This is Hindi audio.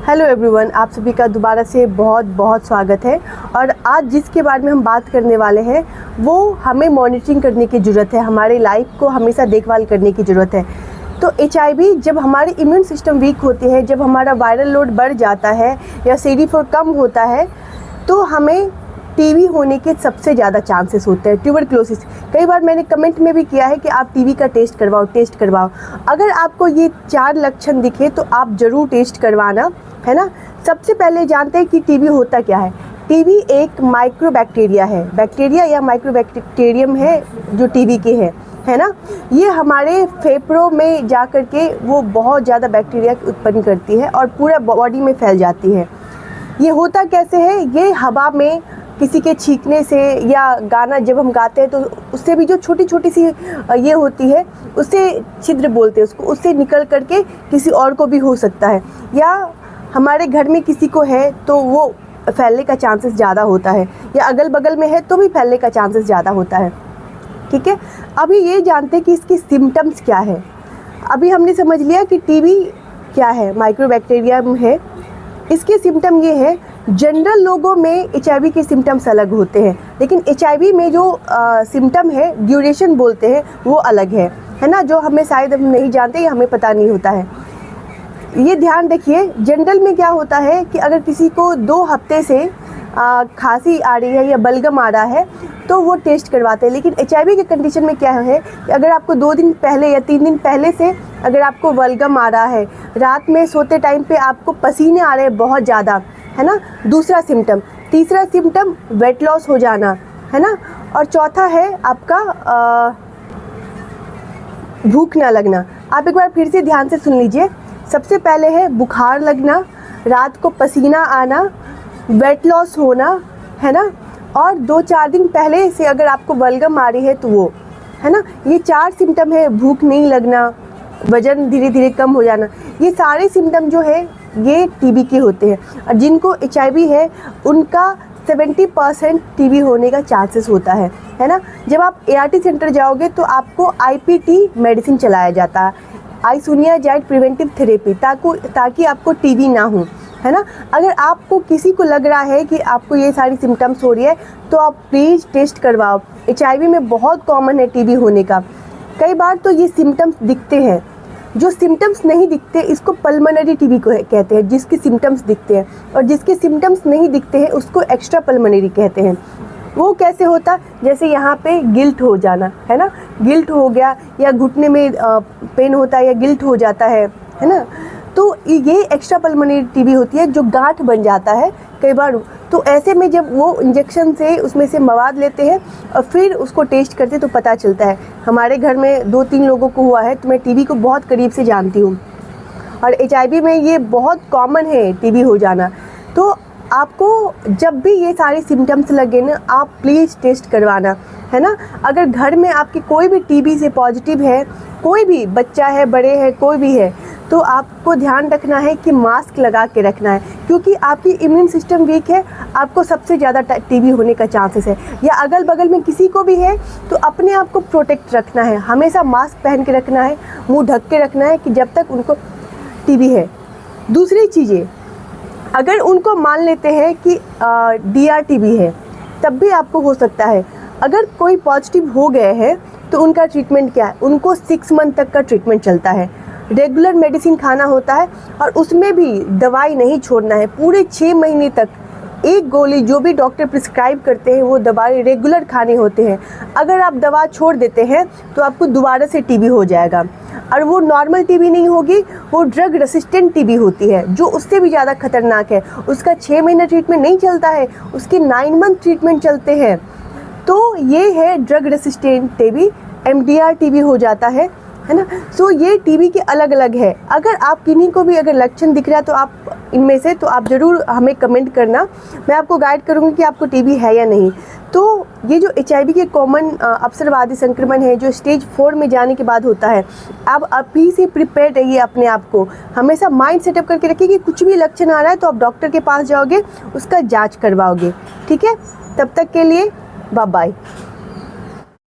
हेलो एवरीवन, आप सभी का दोबारा से बहुत बहुत स्वागत है। और आज जिसके बारे में हम बात करने वाले हैं वो हमें मॉनिटरिंग करने की ज़रूरत है, हमारे लाइफ को हमेशा देखभाल करने की ज़रूरत है। तो HIV जब हमारे इम्यून सिस्टम वीक होते हैं, जब हमारा वायरल लोड बढ़ जाता है या CD4 कम होता है, तो हमें टीबी होने के सबसे ज़्यादा चांसेस होते हैं। ट्यूबरक्लोसिस, कई बार मैंने कमेंट में भी किया है कि आप टीबी का टेस्ट करवाओ। अगर आपको ये 4 लक्षण दिखे तो आप ज़रूर टेस्ट करवाना, है ना। सबसे पहले जानते हैं कि टीबी होता क्या है। टीबी एक माइक्रोबैक्टीरिया है, बैक्टीरिया या माइक्रोबैक्टीरियम है जो टीबी के है ना। ये हमारे फेफड़ों में जा कर के वो बहुत ज़्यादा बैक्टीरिया उत्पन्न करती है और पूरा बॉडी में फैल जाती है। ये होता कैसे है, ये हवा में किसी के छींकने से या गाना जब हम गाते हैं तो उससे भी जो छोटी छोटी सी ये होती है, उससे छिद्र बोलते हैं उसको, उससे निकल करके किसी और को भी हो सकता है। या हमारे घर में किसी को है तो वो फैलने का चांसेस ज़्यादा होता है, या अगल बगल में है तो भी फैलने का चांसेस ज़्यादा होता है। ठीक है, अभी ये जानते हैं कि इसकी सिम्टम्स क्या है। अभी हमने समझ लिया कि टीबी क्या है, माइक्रोबैक्टीरियम है। इसके सिम्टम ये है, जनरल लोगों में HIV के सिम्टम्स अलग होते हैं, लेकिन HIV में जो सिम्टम है, ड्यूरेशन बोलते हैं, वो अलग है ना, जो हमें शायद हम नहीं जानते या हमें पता नहीं होता है। ये ध्यान रखिए, जनरल में क्या होता है कि अगर किसी को 2 हफ्ते से खांसी आ रही है या बलगम आ रहा है तो वो टेस्ट करवाते हैं। लेकिन HIV के कंडीशन में क्या है कि अगर आपको 2 दिन पहले या 3 दिन पहले से अगर आपको बलगम आ रहा है, रात में सोते टाइम पे आपको पसीने आ रहे हैं बहुत ज़्यादा, है ना, दूसरा सिम्टम। तीसरा सिम्टम वेट लॉस हो जाना, है ना। और चौथा है आपका भूख ना लगना। आप एक बार फिर से ध्यान से सुन लीजिए। सबसे पहले है बुखार लगना, रात को पसीना आना, वेट लॉस होना, है ना, और 2-4 दिन पहले से अगर आपको बलगम आ रही है तो वो, है ना। ये 4 सिम्टम है, भूख नहीं लगना, वज़न धीरे धीरे कम हो जाना। ये सारे सिम्टम जो है ये टीबी के होते हैं। और जिनको HIV है उनका 70% टीबी होने का चांसेस होता है ना। जब आप ART सेंटर जाओगे तो आपको IPT मेडिसिन चलाया जाता है, आइसोनियाजाइड प्रिवेंटिव थेरेपी, ताकि आपको टीबी ना हो, है ना। अगर आपको किसी को लग रहा है कि आपको ये सारी सिम्टम्स हो रही है तो आप प्लीज़ टेस्ट करवाओ। HIV में बहुत कॉमन है टीबी होने का। कई बार तो ये सिम्टम्स दिखते हैं, जो सिम्टम्स नहीं दिखते इसको पल्मोनरी टीबी को कहते हैं, जिसके सिम्टम्स दिखते हैं। और जिसके सिम्टम्स नहीं दिखते हैं उसको एक्स्ट्रा पल्मोनरी कहते हैं। वो कैसे होता, जैसे यहाँ पे गिल्ट हो जाना, है ना, गिल्ट हो गया, या घुटने में पेन होता है या गिल्ट हो जाता है ना। तो ये एक्स्ट्रा पल्मोनरी टीबी होती है, जो गांठ बन जाता है कई बार। तो ऐसे में जब वो इंजेक्शन से उसमें से मवाद लेते हैं और फिर उसको टेस्ट करते तो पता चलता है। हमारे घर में 2-3 लोगों को हुआ है, तो मैं टीबी को बहुत करीब से जानती हूँ। और HIV में ये बहुत कॉमन है टीबी हो जाना। तो आपको जब भी ये सारे सिम्टम्स लगे ना, आप प्लीज़ टेस्ट करवाना, है ना। अगर घर में आपकी कोई भी टीबी से पॉजिटिव है, कोई भी बच्चा है, बड़े हैं, कोई भी है, तो आपको ध्यान रखना है कि मास्क लगा के रखना है, क्योंकि आपकी इम्यून सिस्टम वीक है, आपको सबसे ज़्यादा टीबी होने का चांसेस है। या अगल बगल में किसी को भी है तो अपने आप को प्रोटेक्ट रखना है, हमेशा मास्क पहन के रखना है, मुँह ढक के रखना है कि जब तक उनको टीबी है। दूसरी चीज़ें, अगर उनको मान लेते हैं कि DRTB है, तब भी आपको हो सकता है। अगर कोई पॉजिटिव हो गए हैं तो उनका ट्रीटमेंट क्या है, उनको 6 मंथ तक का ट्रीटमेंट चलता है। रेगुलर मेडिसिन खाना होता है और उसमें भी दवाई नहीं छोड़ना है। पूरे 6 महीने तक एक गोली जो भी डॉक्टर प्रिस्क्राइब करते हैं वो दवाई रेगुलर खाने होते हैं। अगर आप दवा छोड़ देते हैं तो आपको दोबारा से टीबी हो जाएगा, और वो नॉर्मल टीबी नहीं होगी, वो ड्रग रेसिस्टेंट टीबी होती है, जो उससे भी ज़्यादा खतरनाक है। उसका 6 महीना ट्रीटमेंट नहीं चलता है, उसके 9 मंथ ट्रीटमेंट चलते हैं। तो ये है drug resistant TB, MDR TB हो जाता है ना। सो ये टीबी के अलग अलग है। अगर आप किन्हीं को भी अगर लक्षण दिख रहा है तो आप इनमें से, तो आप ज़रूर हमें कमेंट करना, मैं आपको गाइड करूँगी कि आपको टीबी है या नहीं। तो ये जो HIV के कॉमन अवसरवादी संक्रमण है, जो स्टेज 4 में जाने के बाद होता है, आप अभी से प्रिपेयर रहिए अपने आप को, हमेशा माइंड सेटअप करके रखिए कि कुछ भी लक्षण आ रहा है तो आप डॉक्टर के पास जाओगे, उसका जाँच करवाओगे। ठीक है, तब तक के लिए बाय बाय।